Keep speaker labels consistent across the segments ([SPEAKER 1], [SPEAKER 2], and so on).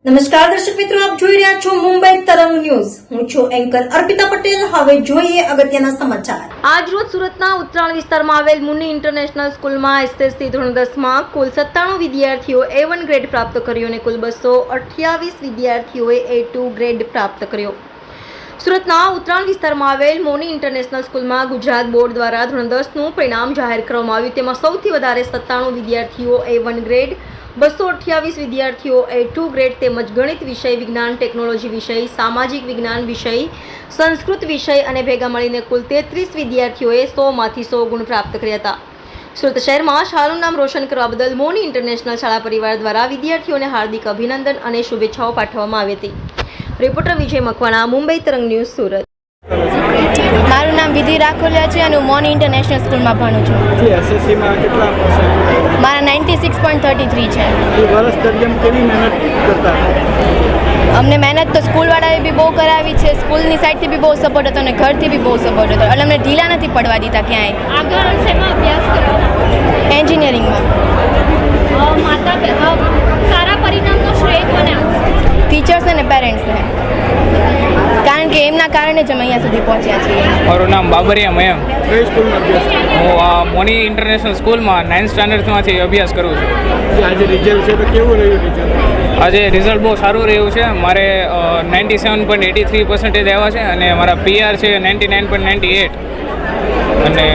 [SPEAKER 1] નમસ્કાર દર્શક મિત્રો, આપ જોઈ રહ્યા છો મુંબઈ તરંગ ન્યૂઝ. હું છું એન્કર અર્પિતા પટેલ. હવે જોઈએ અગત્યના સમાચાર. આજ રોજ સુરતના ઉત્તરાણ વિસ્તારમાં આવેલ મુન્ની ઇન્ટરનેશનલ સ્કૂલમાં એસએસસી ધોરણ 10માં કુલ 97 વિદ્યાર્થીઓ A1 ગ્રેડ પ્રાપ્ત કર્યો અને કુલ 228 વિદ્યાર્થીઓએ A2 ગ્રેડ પ્રાપ્ત કર્યો. સુરતના ઉત્તરાણ વિસ્તારમાં આવેલ મોની ઇન્ટરનેશનલ સ્કૂલમાં ગુજરાત બોર્ડ દ્વારા ધોરણ 10નું પરિણામ જાહેર કરવામાં આવ્યું. તેમાં સૌથી વધારે 97 વિદ્યાર્થીઓ A1 ગ્રેડ, 228 વિદ્યાર્થીઓ A2 ગ્રેડ તેમજ ગણિત વિષય, વિજ્ઞાન ટેકનોલોજી વિષય, સામાજિક વિજ્ઞાન વિષય, સંસ્કૃત વિષય અને ભેગા મળીને કુલ 33 વિદ્યાર્થીઓએ 100માંથી 100 ગુણ પ્રાપ્ત કર્યા હતા. સુરત શહેરમાં શાળાનું નામ રોશન કરવા બદલ મોની ઇન્ટરનેશનલ શાળા પરિવાર દ્વારા વિદ્યાર્થીઓને હાર્દિક અભિનંદન અને શુભેચ્છાઓ પાઠવવામાં આવી હતી. રિપોર્ટર વિજય મકવાણા, મુંબઈ તરંગ ન્યૂઝ, સુરત.
[SPEAKER 2] મારું નામ વિધિ રાખોલિયા છે અને હું મોની ઇન્ટરનેશનલ સ્કૂલમાં ભણું છું.
[SPEAKER 3] એસએસસીમાં કેટલા પર્સન્ટ?
[SPEAKER 2] મારા 96.33 છે.
[SPEAKER 3] વર્ષ દરમિયાન કેવી મહેનત કરતા?
[SPEAKER 2] અમને મહેનત તો સ્કૂલવાળાએ બી બહુ કરાવી છે, સ્કૂલની સાઈડથી બી બહુ સપોર્ટ હતો અને ઘરથી બી બહુ સપોર્ટ હતો, એટલે અમને ઢીલા નથી પડવા દીધા ક્યાંય.
[SPEAKER 4] આગળ શેમાં અભ્યાસ કરો?
[SPEAKER 2] એન્જિનિયરિંગમાં.
[SPEAKER 4] સારા પરિણામનો શ્રેય કોને આપશો?
[SPEAKER 2] ટીચર્સ અને પેરેન્ટ્સને, કારણ કે એમના કારણે જ અમે અહીંયા સુધી પહોંચ્યા છીએ.
[SPEAKER 5] મારું નામ બાબરિયા મયમ.
[SPEAKER 3] કઈ સ્કૂલમાં અભ્યાસ કરો?
[SPEAKER 5] હું આ મોની ઇન્ટરનેશનલ સ્કૂલમાં 9th સ્ટાન્ડર્ડમાંથી અભ્યાસ કરું છું.
[SPEAKER 3] આજે રિઝલ્ટ છે તો કેવું રહ્યું રિઝલ્ટ?
[SPEAKER 5] આજે રિઝલ્ટ બહુ સારું રહ્યું છે. મારે 97.83% આવ્યા છે અને મારા PR છે 99.98. અને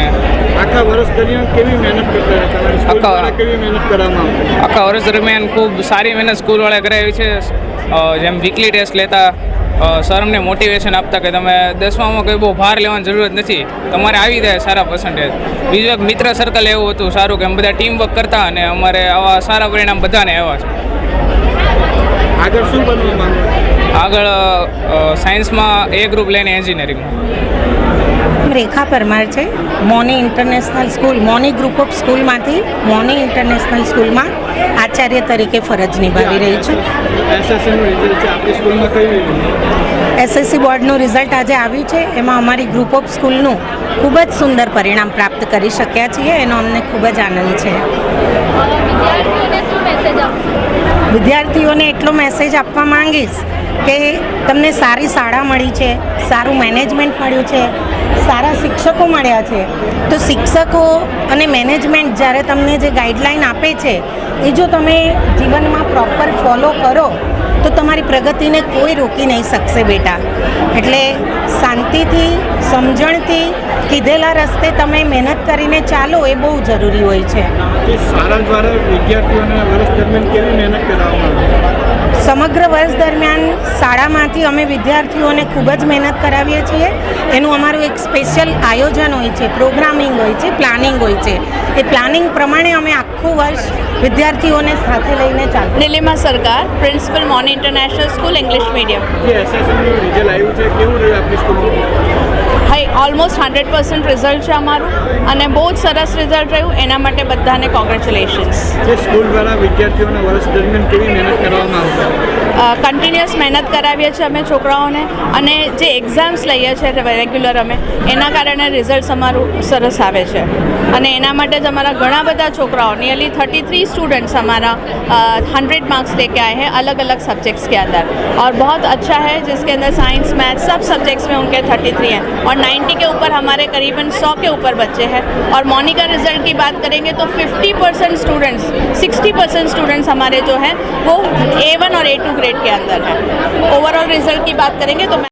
[SPEAKER 3] આખા વર્ષ દરમિયાન કેવી મહેનત કરતા હતા? સ્કૂલવાળા કેવી મહેનત કરવામાં આવતી?
[SPEAKER 5] આખા વર્ષ દરમિયાન ખૂબ સારી મહેનત સ્કૂલવાળાએ કરાવી છે. જેમ વીકલી ટેસ્ટ લેતા, સર અમને મોટિવેશન આપતા કે તમે 10મામાં કંઈ બહુ ભાર લેવાની જરૂરત નથી, તમારે આવી જાય સારા પર્સન્ટેજ. બીજું એક મિત્ર સર્કલ એવું હતું સારું કે અમે બધા ટીમ વર્ક કરતા અને અમારે આવા સારા પરિણામ બધાને આવ્યા છે.
[SPEAKER 3] આગળ શું બનવા માંગો?
[SPEAKER 5] આગળ સાયન્સમાં A ગ્રુપ લઈને એન્જિનિયરિંગમાં.
[SPEAKER 6] રેખા પરમાર છે. Mouni international school, Mouni group of સ્કૂલમાંથી મોની ઇન્ટરનેશનલ સ્કૂલમાં આચાર્ય તરીકે ફરજ નિભાવી રહી છું.
[SPEAKER 3] એસએસસીનું રિઝલ્ટ છે આપણી સ્કૂલમાં કઈ રહ્યું?
[SPEAKER 6] એસએસસી બોર્ડનું રિઝલ્ટ આજે આવ્યું છે. એમાં અમારી ગ્રુપ ઓફ સ્કૂલનું ખૂબ જ સુંદર પરિણામ પ્રાપ્ત કરી શક્યા છીએ, એનો અમને ખૂબ જ આનંદ છે.
[SPEAKER 4] વિદ્યાર્થીઓને શું મેસેજ આપશો?
[SPEAKER 6] વિદ્યાર્થીઓને એટલો મેસેજ આપવા માંગીશ કે તમને સારી શાળા મળી છે, સારું મેનેજમેન્ટ મળ્યું છે, સારા શિક્ષકો મળ્યા છે. તો શિક્ષકો અને મેનેજમેન્ટ જ્યારે તમને જે ગાઈડલાઈન આપે છે એ જો તમે જીવનમાં પ્રોપર ફોલો કરો તો તમારી પ્રગતિને કોઈ રોકી નહીં શકશે બેટા. એટલે શાંતિથી, સમજણથી કીધેલા રસ્તે તમે મહેનત કરીને ચાલો, એ બહુ જરૂરી હોય છે.
[SPEAKER 3] એ શાળા દ્વારા વિદ્યાર્થીઓને વર્ષ દરમિયાન કેવી મહેનત કરવામાં આવે?
[SPEAKER 6] સમગ્ર વર્ષ દરમિયાન શાળામાંથી અમે વિદ્યાર્થીઓને ખૂબ જ મહેનત કરાવીએ છીએ. એનું અમારું એક સ્પેશિયલ આયોજન હોય છે, પ્રોગ્રામિંગ હોય છે, પ્લાનિંગ હોય છે. એ પ્લાનિંગ પ્રમાણે અમે આખું વર્ષ વિદ્યાર્થીઓને સાથે લઈને ચાલુ.
[SPEAKER 7] Nilima Sarkar, principal Moni international school, English medium.
[SPEAKER 3] જે એસએસસીનું રિઝલ્ટ આવ્યું છે કેવું રહ્યું આપણી સ્કૂલમાં?
[SPEAKER 7] હાઈ, ઓલમોસ્ટ 100% રિઝલ્ટ છે અમારું અને બહુ જ સરસ રિઝલ્ટ રહ્યું. એના માટે બધાને કોંગ્રેચ્યુલેશન્સ.
[SPEAKER 3] જે સ્કૂલ દ્વારા વિદ્યાર્થીઓને વર્ષ દરમિયાન કેવી મહેનત કરવામાં આવશે?
[SPEAKER 7] કન્ટિન્યુઅસ મહેનત કરાવીએ છીએ અમે છોકરાઓને, અને જે એક્ઝામ્સ લઈએ છીએ રેગ્યુલર અમે, એના કારણે રિઝલ્ટ અમારું સરસ આવે છે. અને એના માટે જ અમારા ઘણા બધા છોકરાઓ, નિયરली 33 स्टूडेंट्स हमारा 100 मार्क्स लेके आए हैं अलग अलग सब्जेक्ट्स के अंदर, और बहुत अच्छा है जिसके अंदर साइंस, मैथ, सब सब्जेक्ट्स में उनके 33 हैं और 90 के ऊपर हमारे करीबन 100 के ऊपर बच्चे हैं. और मौनी का रिजल्ट की बात करेंगे तो 50% स्टूडेंट्स, 60% स्टूडेंट्स हमारे जो हैं वो A1 और A2 ग्रेड के अंदर हैं. ओवरऑल रिजल्ट की बात करेंगे तो